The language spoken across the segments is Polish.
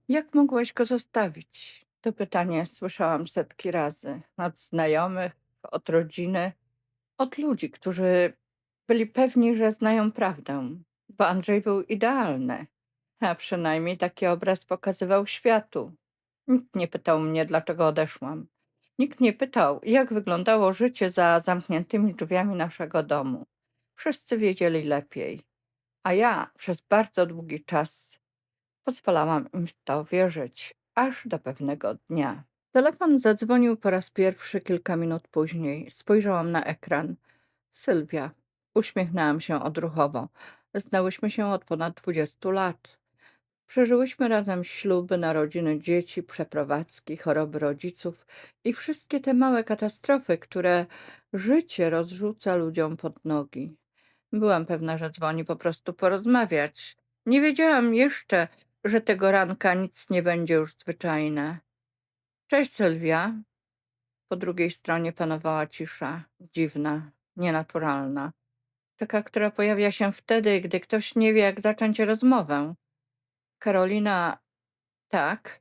Jak mogłaś go zostawić? To pytanie słyszałam setki razy od znajomych, od rodziny, od ludzi, którzy byli pewni, że znają prawdę, bo Andrzej był idealny, a przynajmniej taki obraz pokazywał światu. Nikt nie pytał mnie, dlaczego odeszłam. Nikt nie pytał, jak wyglądało życie za zamkniętymi drzwiami naszego domu. Wszyscy wiedzieli lepiej, a ja przez bardzo długi czas pozwalałam im w to wierzyć, aż do pewnego dnia. Telefon zadzwonił po raz pierwszy kilka minut później. Spojrzałam na ekran. Sylwia. Uśmiechnęłam się odruchowo. Znałyśmy się od ponad 20 lat. Przeżyłyśmy razem śluby, narodziny dzieci, przeprowadzki, choroby rodziców i wszystkie te małe katastrofy, które życie rozrzuca ludziom pod nogi. Byłam pewna, że dzwoni po prostu porozmawiać. Nie wiedziałam jeszcze, że tego ranka nic nie będzie już zwyczajne. Cześć, Sylwia. Po drugiej stronie panowała cisza, dziwna, nienaturalna. Taka, która pojawia się wtedy, gdy ktoś nie wie, jak zacząć rozmowę. Karolina, tak.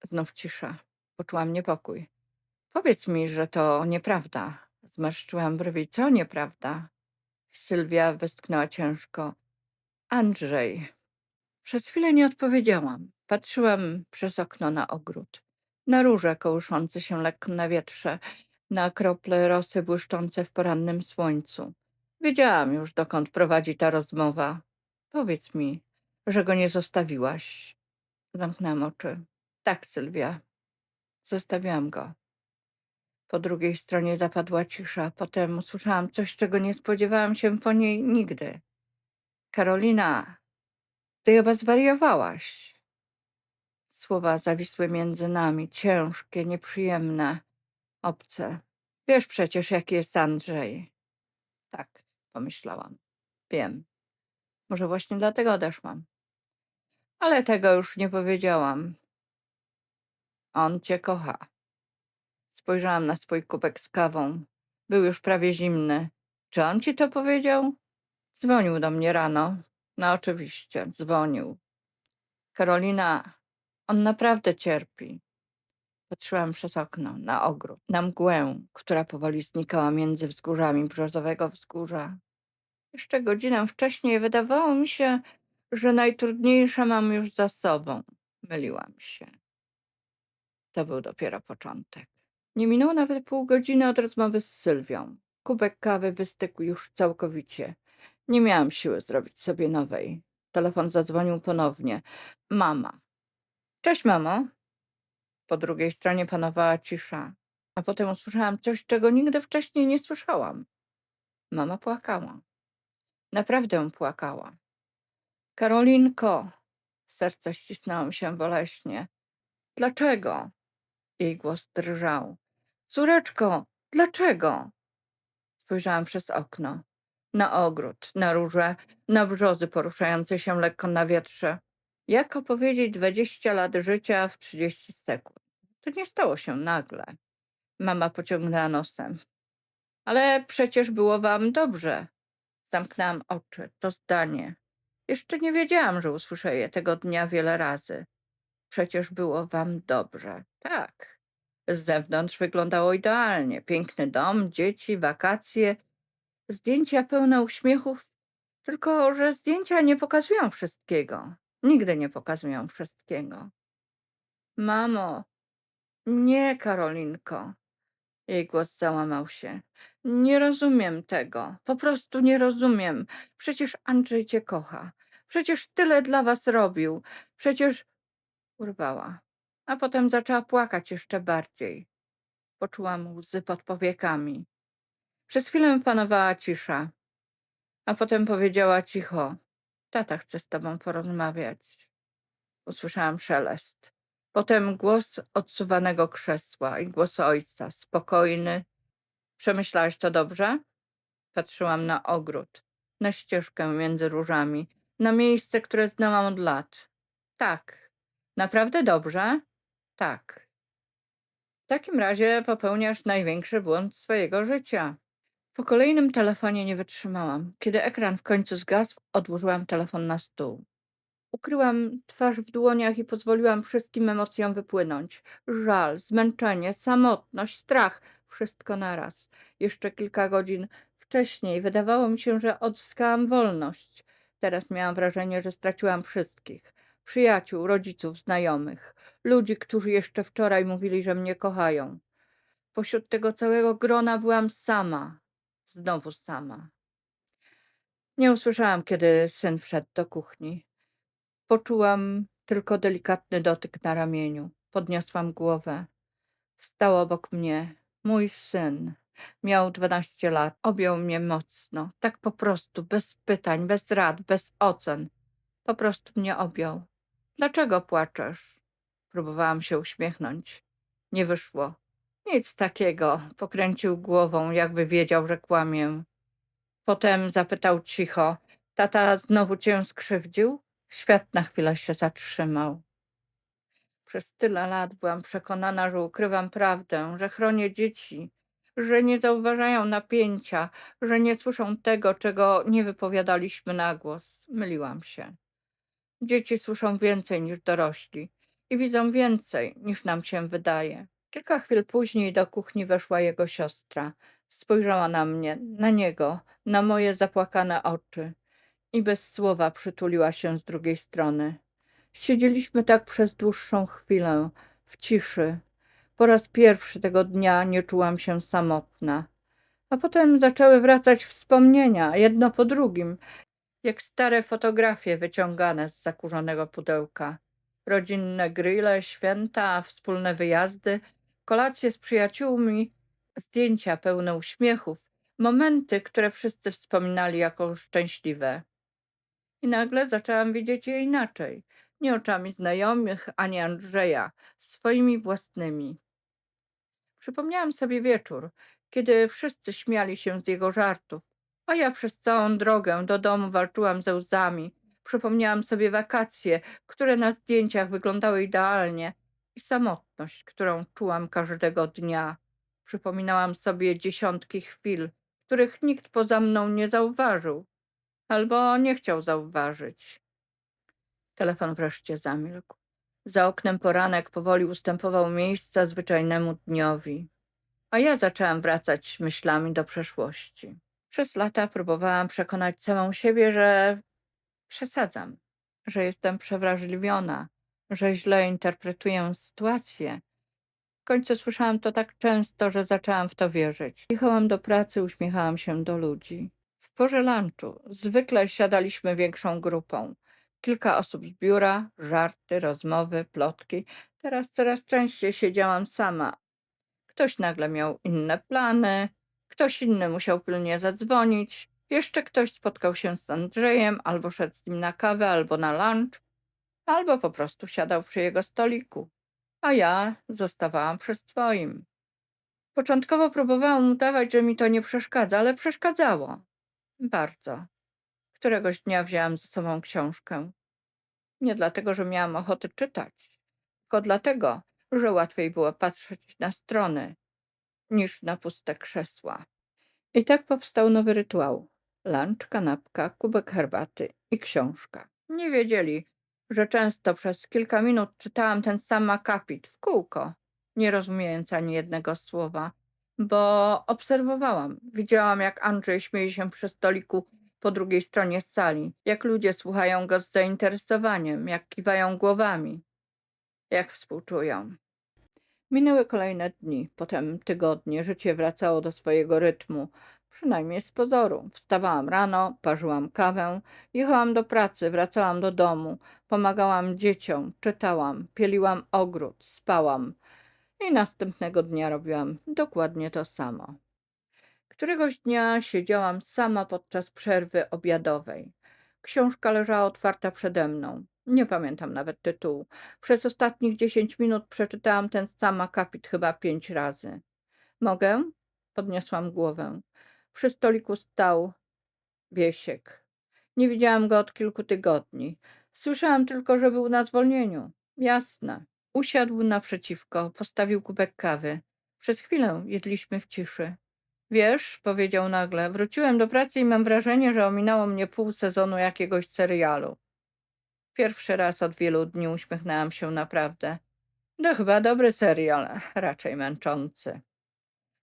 Znów cisza. Poczułam niepokój. Powiedz mi, że to nieprawda. Zmarszczyłam brwi. Co nieprawda? Sylwia westchnęła ciężko. Andrzej. Przez chwilę nie odpowiedziałam. Patrzyłam przez okno na ogród. Na róże kołyszące się lekko na wietrze, na krople rosy błyszczące w porannym słońcu. Wiedziałam już, dokąd prowadzi ta rozmowa. Powiedz mi, że go nie zostawiłaś. Zamknęłam oczy. Tak, Sylwia, zostawiłam go. Po drugiej stronie zapadła cisza. Potem usłyszałam coś, czego nie spodziewałam się po niej nigdy. Karolina, ty chyba zwariowałaś. Słowa zawisły między nami, ciężkie, nieprzyjemne, obce. Wiesz przecież, jaki jest Andrzej. Tak, pomyślałam. Wiem. Może właśnie dlatego odeszłam. Ale tego już nie powiedziałam. On cię kocha. Spojrzałam na swój kubek z kawą. Był już prawie zimny. Czy on ci to powiedział? Dzwonił do mnie rano. No oczywiście, dzwonił. Karolina, on naprawdę cierpi. Patrzyłam przez okno, na ogród, na mgłę, która powoli znikała między wzgórzami brzozowego wzgórza. Jeszcze godzinę wcześniej wydawało mi się, że najtrudniejsze mam już za sobą. Myliłam się. To był dopiero początek. Nie minęło nawet pół godziny od rozmowy z Sylwią. Kubek kawy wystygł już całkowicie. Nie miałam siły zrobić sobie nowej. Telefon zadzwonił ponownie. Mama. Cześć, mamo. Po drugiej stronie panowała cisza. A potem usłyszałam coś, czego nigdy wcześniej nie słyszałam. Mama płakała. Naprawdę płakała. Karolinko. Serce ścisnęło mi się boleśnie. Dlaczego? Jej głos drżał. Córeczko, dlaczego? Spojrzałam przez okno. Na ogród, na róże, na brzozy poruszające się lekko na wietrze. Jak opowiedzieć 20 lat życia w 30 sekund? To nie stało się nagle. Mama pociągnęła nosem. Ale przecież było wam dobrze. Zamknęłam oczy. To zdanie. Jeszcze nie wiedziałam, że usłyszę je tego dnia wiele razy. Przecież było wam dobrze. Tak. Z zewnątrz wyglądało idealnie. Piękny dom, dzieci, wakacje, zdjęcia pełne uśmiechów. Tylko że zdjęcia nie pokazują wszystkiego. Nigdy nie pokazują wszystkiego. Mamo, nie, Karolinko. Jej głos załamał się. Nie rozumiem tego. Po prostu nie rozumiem. Przecież Andrzej cię kocha. Przecież tyle dla was robił. Przecież... Urwała. A potem zaczęła płakać jeszcze bardziej. Poczułam łzy pod powiekami. Przez chwilę panowała cisza. A potem powiedziała cicho. Tata chce z tobą porozmawiać. Usłyszałam szelest. Potem głos odsuwanego krzesła i głos ojca. Spokojny. Przemyślałaś to dobrze? Patrzyłam na ogród, na ścieżkę między różami, na miejsce, które znałam od lat. Tak. Naprawdę dobrze? Tak. W takim razie popełniasz największy błąd swojego życia. Po kolejnym telefonie nie wytrzymałam. Kiedy ekran w końcu zgasł, odłożyłam telefon na stół. Ukryłam twarz w dłoniach i pozwoliłam wszystkim emocjom wypłynąć. Żal, zmęczenie, samotność, strach, wszystko naraz. Jeszcze kilka godzin wcześniej wydawało mi się, że odzyskałam wolność. Teraz miałam wrażenie, że straciłam wszystkich. Przyjaciół, rodziców, znajomych, ludzi, którzy jeszcze wczoraj mówili, że mnie kochają. Pośród tego całego grona byłam sama. Znowu sama. Nie usłyszałam, kiedy syn wszedł do kuchni. Poczułam tylko delikatny dotyk na ramieniu. Podniosłam głowę. Stał obok mnie mój syn. Miał 12 lat. Objął mnie mocno. Tak po prostu, bez pytań, bez rad, bez ocen. Po prostu mnie objął. Dlaczego płaczesz? Próbowałam się uśmiechnąć. Nie wyszło. Nic takiego. Pokręcił głową, jakby wiedział, że kłamię. Potem zapytał cicho: tata znowu cię skrzywdził? Świat na chwilę się zatrzymał. Przez tyle lat byłam przekonana, że ukrywam prawdę, że chronię dzieci, że nie zauważają napięcia, że nie słyszą tego, czego nie wypowiadaliśmy na głos. Myliłam się. Dzieci słyszą więcej niż dorośli i widzą więcej niż nam się wydaje. Kilka chwil później do kuchni weszła jego siostra. Spojrzała na mnie, na niego, na moje zapłakane oczy i bez słowa przytuliła się z drugiej strony. Siedzieliśmy tak przez dłuższą chwilę, w ciszy. Po raz pierwszy tego dnia nie czułam się samotna. A potem zaczęły wracać wspomnienia, jedno po drugim, jak stare fotografie wyciągane z zakurzonego pudełka. Rodzinne grille, święta, wspólne wyjazdy, kolacje z przyjaciółmi, zdjęcia pełne uśmiechów, momenty, które wszyscy wspominali jako szczęśliwe. I nagle zaczęłam widzieć je inaczej. Nie oczami znajomych, ani Andrzeja, swoimi własnymi. Przypomniałam sobie wieczór, kiedy wszyscy śmiali się z jego żartów, a ja przez całą drogę do domu walczyłam ze łzami. Przypomniałam sobie wakacje, które na zdjęciach wyglądały idealnie, i samotność, którą czułam każdego dnia. Przypominałam sobie dziesiątki chwil, których nikt poza mną nie zauważył albo nie chciał zauważyć. Telefon wreszcie zamilkł. Za oknem poranek powoli ustępował miejsca zwyczajnemu dniowi, a ja zaczęłam wracać myślami do przeszłości. Przez lata próbowałam przekonać samą siebie, że przesadzam, że jestem przewrażliwiona, że źle interpretuję sytuację. W końcu słyszałam to tak często, że zaczęłam w to wierzyć. Jechałam do pracy, uśmiechałam się do ludzi. W porze lunchu zwykle siadaliśmy większą grupą. Kilka osób z biura, żarty, rozmowy, plotki. Teraz coraz częściej siedziałam sama. Ktoś nagle miał inne plany, ktoś inny musiał pilnie zadzwonić, jeszcze ktoś spotkał się z Andrzejem, albo szedł z nim na kawę, albo na lunch, albo po prostu siadał przy jego stoliku, a ja zostawałam przy swoim. Początkowo próbowałam udawać, że mi to nie przeszkadza, ale przeszkadzało. Bardzo. Któregoś dnia wzięłam ze sobą książkę. Nie dlatego, że miałam ochotę czytać, tylko dlatego, że łatwiej było patrzeć na strony niż na puste krzesła. I tak powstał nowy rytuał. Lunch, kanapka, kubek herbaty i książka. Nie wiedzieli, że często przez kilka minut czytałam ten sam akapit w kółko, nie rozumiejąc ani jednego słowa, bo obserwowałam. Widziałam, jak Andrzej śmieje się przy stoliku po drugiej stronie sali, jak ludzie słuchają go z zainteresowaniem, jak kiwają głowami, jak współczują. Minęły kolejne dni, potem tygodnie, życie wracało do swojego rytmu, przynajmniej z pozoru. Wstawałam rano, parzyłam kawę, jechałam do pracy, wracałam do domu, pomagałam dzieciom, czytałam, pieliłam ogród, spałam i następnego dnia robiłam dokładnie to samo. Któregoś dnia siedziałam sama podczas przerwy obiadowej. Książka leżała otwarta przede mną. Nie pamiętam nawet tytułu. Przez ostatnich 10 minut przeczytałam ten sam akapit chyba 5 razy. Mogę? Podniosłam głowę. Przy stoliku stał Wiesiek. Nie widziałam go od kilku tygodni. Słyszałam tylko, że był na zwolnieniu. Jasne. Usiadł naprzeciwko, postawił kubek kawy. Przez chwilę jedliśmy w ciszy. Wiesz, powiedział nagle, wróciłem do pracy i mam wrażenie, że ominęło mnie pół sezonu jakiegoś serialu. Pierwszy raz od wielu dni uśmiechnęłam się naprawdę. To chyba dobry serial, raczej męczący.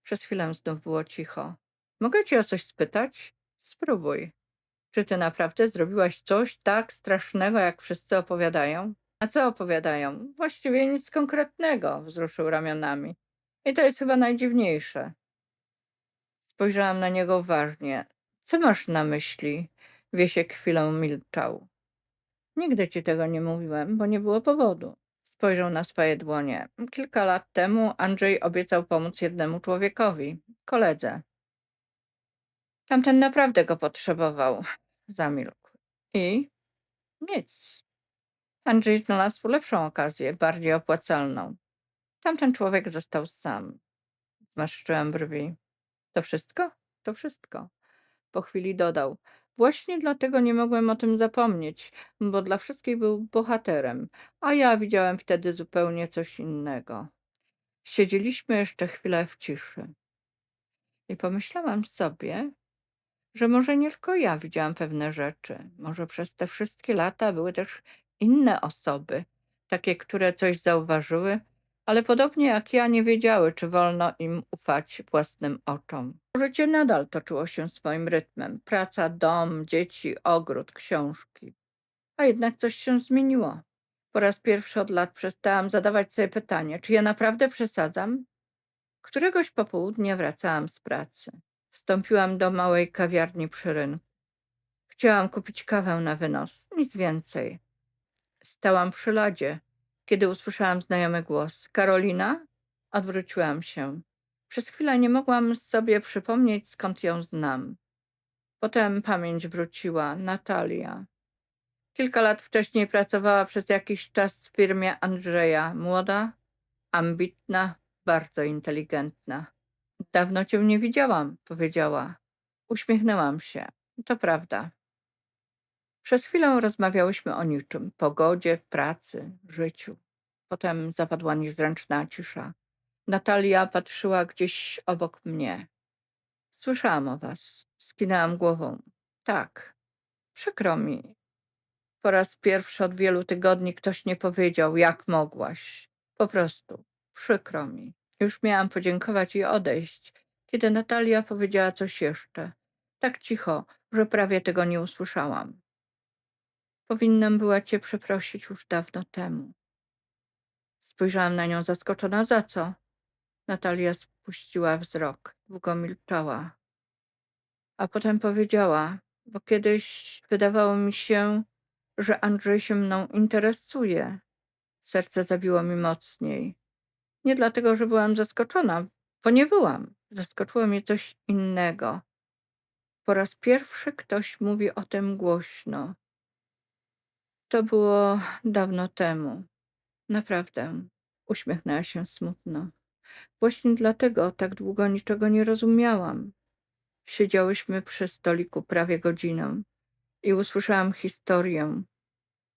Przez chwilę znów było cicho. Mogę cię o coś spytać? Spróbuj. Czy ty naprawdę zrobiłaś coś tak strasznego, jak wszyscy opowiadają? A co opowiadają? Właściwie nic konkretnego, wzruszył ramionami. I to jest chyba najdziwniejsze. Spojrzałam na niego uważnie. Co masz na myśli? Wiesiek chwilę milczał. Nigdy ci tego nie mówiłem, bo nie było powodu. Spojrzał na swoje dłonie. Kilka lat temu Andrzej obiecał pomóc jednemu człowiekowi, koledze. Tamten naprawdę go potrzebował. Zamilkł. I nic. Andrzej znalazł lepszą okazję, bardziej opłacalną. Tamten człowiek został sam. Zmarszczyłem brwi. To wszystko? To wszystko. Po chwili dodał. Właśnie dlatego nie mogłem o tym zapomnieć, bo dla wszystkich był bohaterem, a ja widziałem wtedy zupełnie coś innego. Siedzieliśmy jeszcze chwilę w ciszy i pomyślałam sobie, że może nie tylko ja widziałam pewne rzeczy. Może przez te wszystkie lata były też inne osoby, takie, które coś zauważyły, ale podobnie jak ja nie wiedziały, czy wolno im ufać własnym oczom. Życie nadal toczyło się swoim rytmem. Praca, dom, dzieci, ogród, książki. A jednak coś się zmieniło. Po raz pierwszy od lat przestałam zadawać sobie pytanie, czy ja naprawdę przesadzam? Któregoś popołudnia wracałam z pracy. Wstąpiłam do małej kawiarni przy rynku. Chciałam kupić kawę na wynos, nic więcej. Stałam przy lodzie, kiedy usłyszałam znajomy głos. Karolina? Odwróciłam się. Przez chwilę nie mogłam sobie przypomnieć, skąd ją znam. Potem pamięć wróciła. Natalia. Kilka lat wcześniej pracowała przez jakiś czas w firmie Andrzeja. Młoda, ambitna, bardzo inteligentna. Dawno cię nie widziałam, powiedziała. Uśmiechnęłam się. To prawda. Przez chwilę rozmawiałyśmy o niczym. Pogodzie, pracy, życiu. Potem zapadła niezręczna cisza. Natalia patrzyła gdzieś obok mnie. Słyszałam o was. Skinęłam głową. Tak. Przykro mi. Po raz pierwszy od wielu tygodni ktoś nie powiedział, jak mogłaś. Po prostu. Przykro mi. Już miałam podziękować i odejść, kiedy Natalia powiedziała coś jeszcze. Tak cicho, że prawie tego nie usłyszałam. Powinnam była cię przeprosić już dawno temu. Spojrzałam na nią zaskoczona. Za co? Natalia spuściła wzrok. Długo milczała. A potem powiedziała, bo kiedyś wydawało mi się, że Andrzej się mną interesuje. Serce zabiło mi mocniej. Nie dlatego, że byłam zaskoczona, bo nie byłam. Zaskoczyło mnie coś innego. Po raz pierwszy ktoś mówi o tym głośno. To było dawno temu. Naprawdę. Uśmiechnęła się smutno. Właśnie dlatego tak długo niczego nie rozumiałam. Siedziałyśmy przy stoliku prawie godzinę i usłyszałam historię,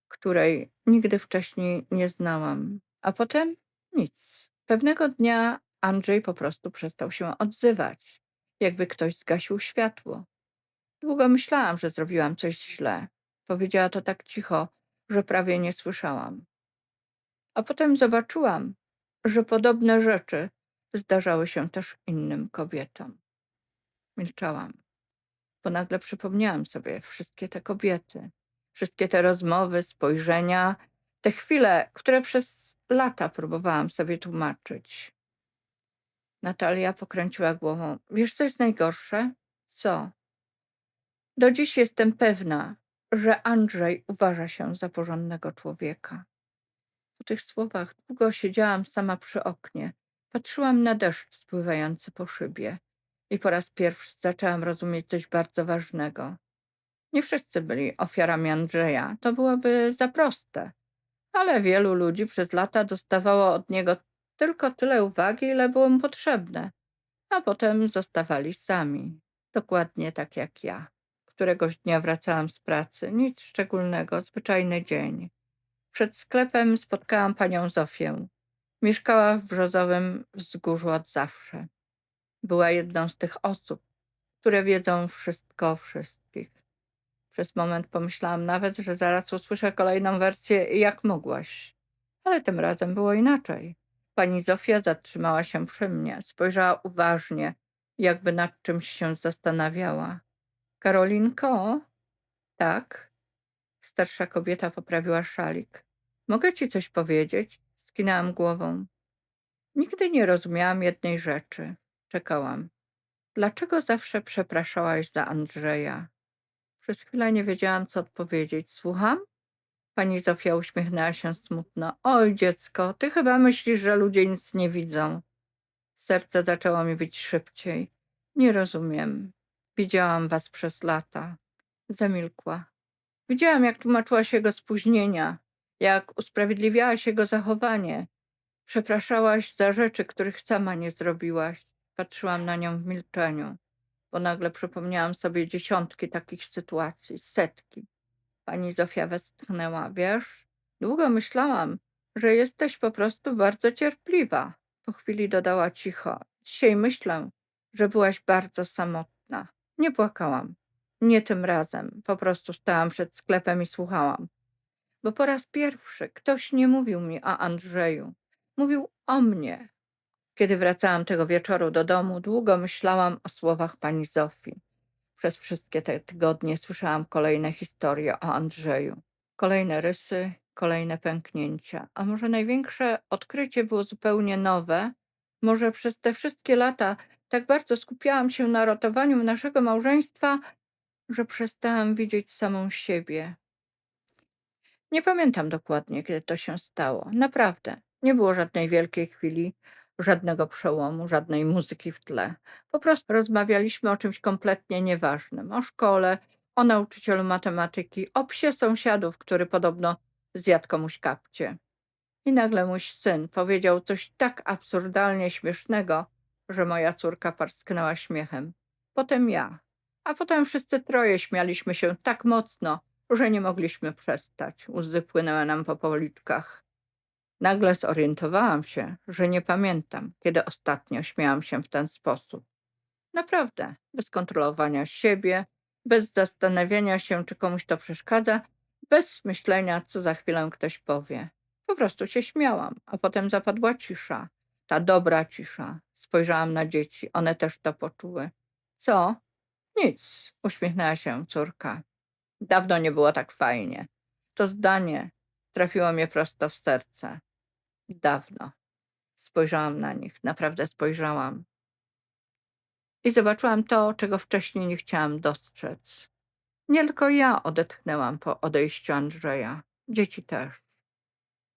której nigdy wcześniej nie znałam. A potem nic. Pewnego dnia Andrzej po prostu przestał się odzywać, jakby ktoś zgasił światło. Długo myślałam, że zrobiłam coś źle. Powiedziała to tak cicho, że prawie nie słyszałam. A potem zobaczyłam, że podobne rzeczy zdarzały się też innym kobietom. Milczałam, bo nagle przypomniałam sobie wszystkie te kobiety, wszystkie te rozmowy, spojrzenia, te chwile, które przez lata próbowałam sobie tłumaczyć. Natalia pokręciła głową. Wiesz, co jest najgorsze? Co? Do dziś jestem pewna, że Andrzej uważa się za porządnego człowieka. Po tych słowach długo siedziałam sama przy oknie. Patrzyłam na deszcz spływający po szybie i po raz pierwszy zaczęłam rozumieć coś bardzo ważnego. Nie wszyscy byli ofiarami Andrzeja, to byłoby za proste, ale wielu ludzi przez lata dostawało od niego tylko tyle uwagi, ile było mu potrzebne, a potem zostawali sami, dokładnie tak jak ja. Któregoś dnia wracałam z pracy, nic szczególnego, zwyczajny dzień. Przed sklepem spotkałam panią Zofię. Mieszkała w Brzozowym Wzgórzu od zawsze. Była jedną z tych osób, które wiedzą wszystko o wszystkich. Przez moment pomyślałam nawet, że zaraz usłyszę kolejną wersję „Jak mogłaś?” Ale tym razem było inaczej. Pani Zofia zatrzymała się przy mnie, spojrzała uważnie, jakby nad czymś się zastanawiała. „Karolinko?” „Tak?” Starsza kobieta poprawiła szalik. „Mogę ci coś powiedzieć?” Skinęłam głową. Nigdy nie rozumiałam jednej rzeczy. Czekałam. „Dlaczego zawsze przepraszałaś za Andrzeja?” Przez chwilę nie wiedziałam, co odpowiedzieć. „Słucham?” Pani Zofia uśmiechnęła się smutno. „Oj, dziecko, ty chyba myślisz, że ludzie nic nie widzą.” Serce zaczęło mi bić szybciej. „Nie rozumiem. Widziałam was przez lata.” Zamilkła. „Widziałam, jak tłumaczyła się jego spóźnienia, jak usprawiedliwiałaś jego zachowanie. Przepraszałaś za rzeczy, których sama nie zrobiłaś.” Patrzyłam na nią w milczeniu, bo nagle przypomniałam sobie dziesiątki takich sytuacji, setki. Pani Zofia westchnęła. „Wiesz, długo myślałam, że jesteś po prostu bardzo cierpliwa.” Po chwili dodała cicho. „Dzisiaj myślę, że byłaś bardzo samotna.” Nie płakałam. Nie tym razem. Po prostu stałam przed sklepem i słuchałam. Bo po raz pierwszy ktoś nie mówił mi o Andrzeju. Mówił o mnie. Kiedy wracałam tego wieczoru do domu, długo myślałam o słowach pani Zofii. Przez wszystkie te tygodnie słyszałam kolejne historie o Andrzeju. Kolejne rysy, kolejne pęknięcia. A może największe odkrycie było zupełnie nowe? Może przez te wszystkie lata tak bardzo skupiałam się na ratowaniu naszego małżeństwa, że przestałam widzieć samą siebie. Nie pamiętam dokładnie, kiedy to się stało. Naprawdę. Nie było żadnej wielkiej chwili, żadnego przełomu, żadnej muzyki w tle. Po prostu rozmawialiśmy o czymś kompletnie nieważnym. O szkole, o nauczycielu matematyki, o psie sąsiadów, który podobno zjadł komuś kapcie. I nagle mój syn powiedział coś tak absurdalnie śmiesznego, że moja córka parsknęła śmiechem. Potem ja. A potem wszyscy troje śmialiśmy się tak mocno, że nie mogliśmy przestać. Łzy płynęły nam po policzkach. Nagle zorientowałam się, że nie pamiętam, kiedy ostatnio śmiałam się w ten sposób. Naprawdę, bez kontrolowania siebie, bez zastanawiania się, czy komuś to przeszkadza, bez myślenia, co za chwilę ktoś powie. Po prostu się śmiałam, a potem zapadła cisza. Ta dobra cisza. Spojrzałam na dzieci, one też to poczuły. „Co?” „Nic”, uśmiechnęła się córka. Dawno nie było tak fajnie. To zdanie trafiło mnie prosto w serce. Dawno. Spojrzałam na nich, naprawdę spojrzałam. I zobaczyłam to, czego wcześniej nie chciałam dostrzec. Nie tylko ja odetchnęłam po odejściu Andrzeja. Dzieci też.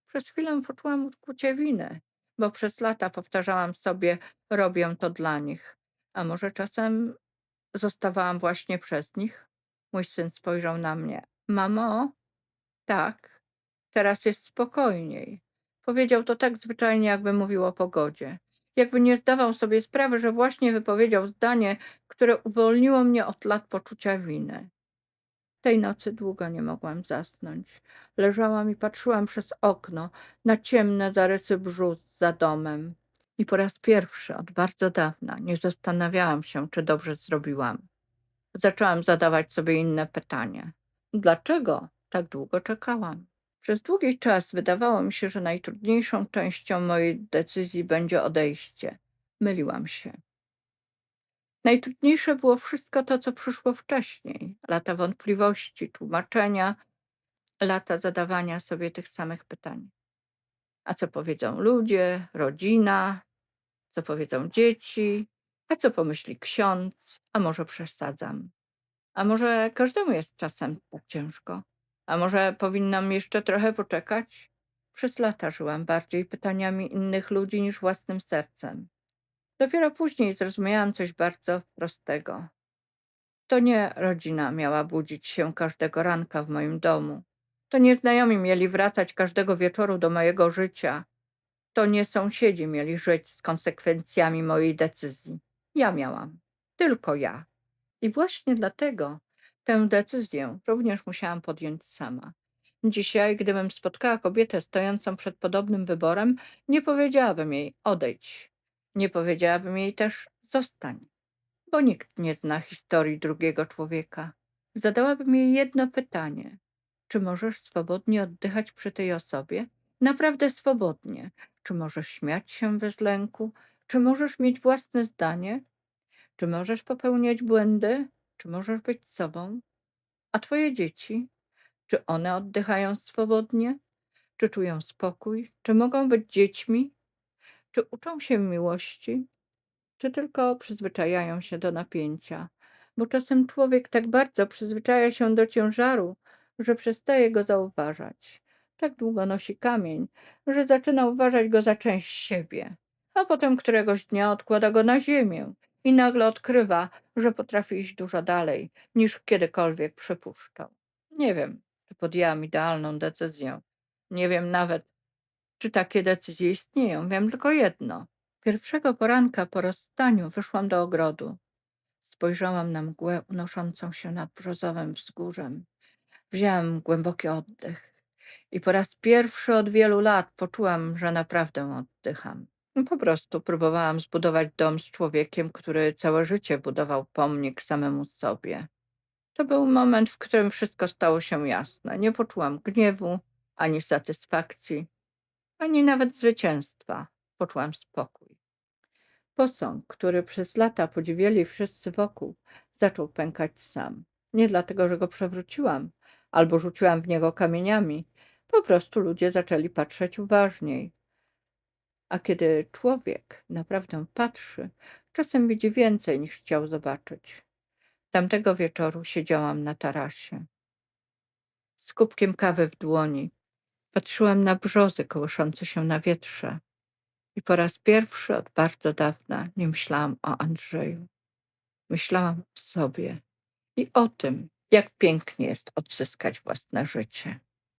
Przez chwilę poczułam uczucie winy, bo przez lata powtarzałam sobie, robię to dla nich. A może czasem zostawałam właśnie przez nich? Mój syn spojrzał na mnie. „Mamo?” „Tak, teraz jest spokojniej.” Powiedział to tak zwyczajnie, jakby mówił o pogodzie. Jakby nie zdawał sobie sprawy, że właśnie wypowiedział zdanie, które uwolniło mnie od lat poczucia winy. Tej nocy długo nie mogłam zasnąć. Leżałam i patrzyłam przez okno na ciemne zarysy brzóz za domem. I po raz pierwszy od bardzo dawna nie zastanawiałam się, czy dobrze zrobiłam. Zaczęłam zadawać sobie inne pytanie. Dlaczego tak długo czekałam? Przez długi czas wydawało mi się, że najtrudniejszą częścią mojej decyzji będzie odejście. Myliłam się. Najtrudniejsze było wszystko to, co przyszło wcześniej. Lata wątpliwości, tłumaczenia, lata zadawania sobie tych samych pytań. A co powiedzą ludzie, rodzina, co powiedzą dzieci, a co pomyśli ksiądz, a może przesadzam. A może każdemu jest czasem tak ciężko? A może powinnam jeszcze trochę poczekać? Przez lata żyłam bardziej pytaniami innych ludzi niż własnym sercem. Dopiero później zrozumiałam coś bardzo prostego. To nie rodzina miała budzić się każdego ranka w moim domu. To nie znajomi mieli wracać każdego wieczoru do mojego życia. To nie sąsiedzi mieli żyć z konsekwencjami mojej decyzji. Ja miałam. Tylko ja. I właśnie dlatego tę decyzję również musiałam podjąć sama. Dzisiaj, gdybym spotkała kobietę stojącą przed podobnym wyborem, nie powiedziałabym jej odejdź. Nie powiedziałabym jej też zostań, bo nikt nie zna historii drugiego człowieka. Zadałabym jej jedno pytanie: czy możesz swobodnie oddychać przy tej osobie? Naprawdę swobodnie. Czy możesz śmiać się bez lęku? Czy możesz mieć własne zdanie? Czy możesz popełniać błędy? Czy możesz być sobą? A twoje dzieci? Czy one oddychają swobodnie? Czy czują spokój? Czy mogą być dziećmi? Czy uczą się miłości? Czy tylko przyzwyczajają się do napięcia? Bo czasem człowiek tak bardzo przyzwyczaja się do ciężaru, że przestaje go zauważać. Tak długo nosi kamień, że zaczyna uważać go za część siebie, a potem któregoś dnia odkłada go na ziemię i nagle odkrywa, że potrafi iść dużo dalej, niż kiedykolwiek przypuszczał. Nie wiem, czy podjęłam idealną decyzję. Nie wiem nawet, czy takie decyzje istnieją. Wiem tylko jedno. Pierwszego poranka po rozstaniu wyszłam do ogrodu. Spojrzałam na mgłę unoszącą się nad brzozowym wzgórzem. Wzięłam głęboki oddech i po raz pierwszy od wielu lat poczułam, że naprawdę oddycham. No po prostu próbowałam zbudować dom z człowiekiem, który całe życie budował pomnik samemu sobie. To był moment, w którym wszystko stało się jasne. Nie poczułam gniewu, ani satysfakcji, ani nawet zwycięstwa. Poczułam spokój. Posąg, który przez lata podziwiali wszyscy wokół, zaczął pękać sam. Nie dlatego, że go przewróciłam albo rzuciłam w niego kamieniami. Po prostu ludzie zaczęli patrzeć uważniej. A kiedy człowiek naprawdę patrzy, czasem widzi więcej niż chciał zobaczyć. Tamtego wieczoru siedziałam na tarasie z kubkiem kawy w dłoni. Patrzyłam na brzozy kołyszące się na wietrze i po raz pierwszy od bardzo dawna nie myślałam o Andrzeju. Myślałam o sobie i o tym, jak pięknie jest odzyskać własne życie.